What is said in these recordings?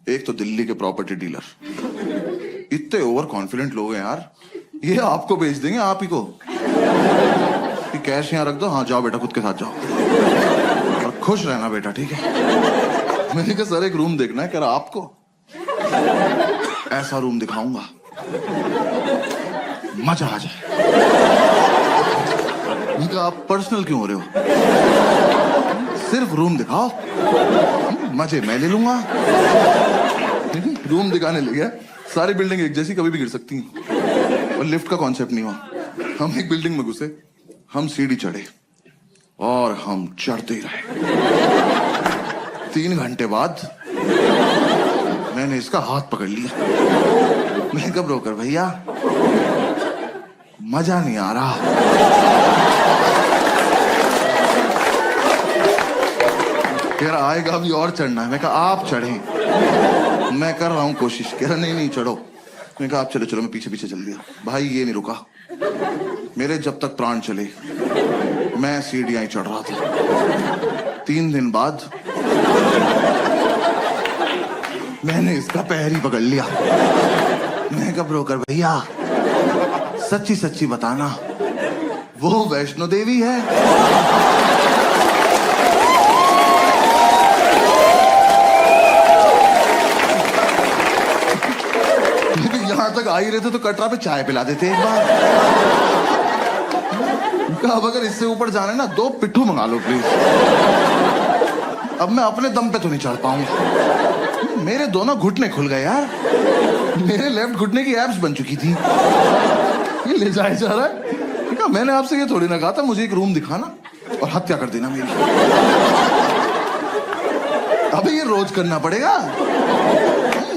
एक तो दिल्ली के प्रॉपर्टी डीलर इतने ओवर कॉन्फिडेंट लोग हैं यार, ये आपको बेच देंगे आप ही को कि कैश यहाँ रख दो, हाँ जाओ बेटा खुद के साथ जाओ और खुश रहना बेटा, ठीक है। मैंने कहा सर एक रूम देखना है, कह रहा आपको ऐसा रूम दिखाऊंगा मजा आ जाए। मैंने कहा आप पर्सनल क्यों हो रहे हो, सिर्फ रूम दिखाओ, मजे मैं ले लूंगा। रूम दिखाने ले गया, सारी बिल्डिंग एक जैसी कभी भी गिर सकती हैं और लिफ्ट का कॉन्सेप्ट नहीं हुआ। हम एक बिल्डिंग में घुसे, हम सीढ़ी चढ़े और हम चढ़ते ही रहे। 3 घंटे बाद मैंने इसका हाथ पकड़ लिया। मैं कब ब्रोकर भैया मजा नहीं आ रहा। कह रहा आएगा अभी और चढ़ना है। मैं कहा आप चढ़ें, मैं कर रहा हूं कोशिश। कह रहा नहीं नहीं चढ़ो। मैं कहा आप चलो चलो, मैं पीछे पीछे चल दिया। भाई ये नहीं रुका, मेरे जब तक प्राण चले मैं सीढ़ियां ही चढ़ रहा था। 3 दिन बाद मैंने इसका पैर ही पकड़ लिया। मैं कहा ब्रोकर भैया सच्ची सच्ची बताना, वो वैष्णो देवी है? यहां तक आ ही रहे थे तो कटरा पे चाय पिला देते एक बार। अब अगर इससे ऊपर जाना है ना 2 पिट्ठू मंगा लो प्लीज। अब मैं अपने दम पे तो नहीं चढ़ पाऊंगा। मेरे दोनों घुटने खुल गए यार, मेरे लेफ्ट घुटने की एब्स बन चुकी थी। ये ले जाए जा रहा है। मैंने आपसे ये थोड़ी ना कहा था मुझे एक रूम दिखाना और हत्या कर देना मेरी। अबे ये रोज करना पड़ेगा।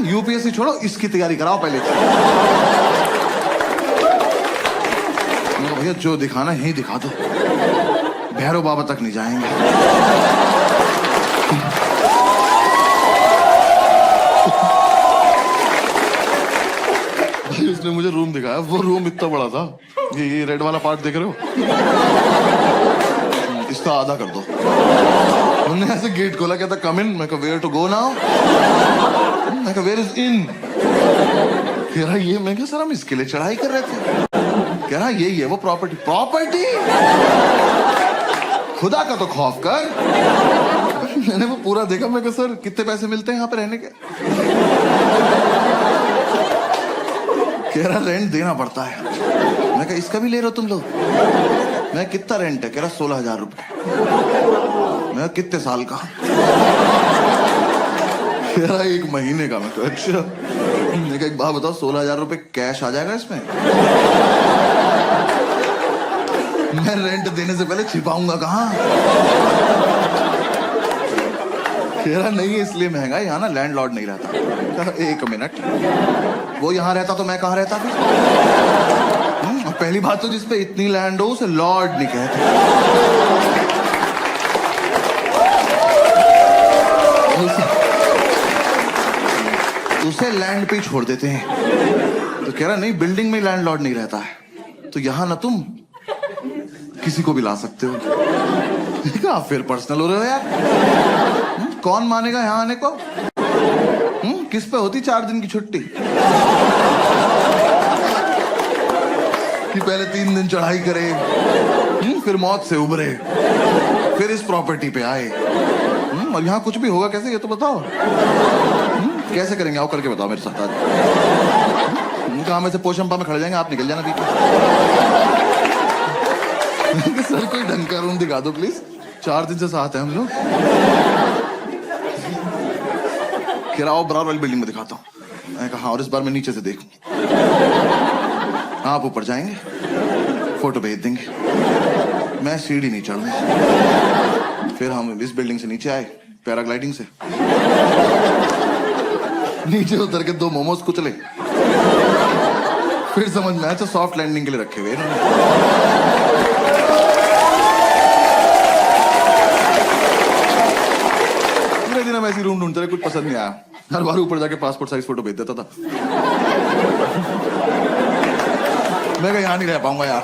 यूपीएससी छोड़ो, इसकी तैयारी कराओ पहले। भैया जो दिखाना यही दिखा दो, भैरव बाबा तक नहीं जाएंगे। भाई उसने मुझे रूम दिखाया, वो रूम इतना बड़ा था, ये रेड वाला पार्ट देख रहे हो, इसका आधा कर दो। उन्होंने ऐसे गेट खोला, कहता कम इन। मैं कहा वेयर टू गो नाउ? मैं कहा वेयर इज इन? कह रहा ये। मैं कहा सर हम इसके लिए चढ़ाई कर रहे थे। कह रहा यही है वो प्रॉपर्टी। प्रॉपर्टी खुदा का तो खौफ कर। मैंने वो पूरा देखा। मैं कहा सर कितने पैसे मिलते हैं यहाँ पे रहने के? कह रहा रेंट देना पड़ता है। मैं कहा इसका भी ले रहे हो तुम लोग? मैं कितना रेंट है? कह रहा 16,000 रुपए। मैं कितने साल का? कह रहा 1 महीने का। मैं कहा अच्छा। मैं कहा एक बात बताओ, 16,000 रुपए कैश आ जाएगा इसमें? मैं रेंट देने से पहले छिपाऊंगा कहाँ? कह रहा नहीं है इसलिए महंगा, यहाँ ना लैंडलॉर्ड नहीं रहता। कहा 1 मिनट, वो यहाँ रहता तो मैं कहाँ रहता फिर? पहली बात तो जिसपे इतनी लैंड हो उसे लॉर्ड नहीं कहते। उसे लैंड पे ही छोड़ देते हैं। तो कह रहा नहीं बिल्डिंग में लैंडलॉर्ड नहीं रहता है, तो यहां ना तुम किसी को भी ला सकते हो। आप फिर पर्सनल हो रहे हो यार। कौन मानेगा यहां आने को? किस पे होती 4 दिन की छुट्टी कि पहले 3 दिन चढ़ाई करे, फिर मौत से उबरे, फिर इस प्रॉपर्टी पे आए। और यहाँ कुछ भी होगा कैसे ये तो बताओ। कैसे करेंगे आओ करके बताओ मेरे साथ आज। कहा में से पोशंपा में खड़े जाएंगे, आप निकल जाना बीच में। सर कोई ढंग का रूम दिखा दो प्लीज, 4 दिन से साथ हैं हम लोग। कह रहा बराबर वाली बिल्डिंग में दिखाता हूँ। मैंने कहा और इस बार मैं नीचे से देखूं। आप ऊपर जाएंगे, फोटो भेज देंगे, मैं सीढ़ी नहीं चढ़ूंगा। फिर हम इस बिल्डिंग से नीचे आए पैराग्लाइडिंग से। नीचे उतर के 2 मोमोज कुचले। फिर समझ में आया तो सॉफ्ट लैंडिंग के लिए रखे हुए इन्होंने। पूरे दिन हम ऐसी रूम ढूंढते रहे, कुछ पसंद नहीं आया। हर बार ऊपर जाके पासपोर्ट साइज फोटो भेज देता था। मैं कहा यहाँ नहीं रह पाऊंगा यार।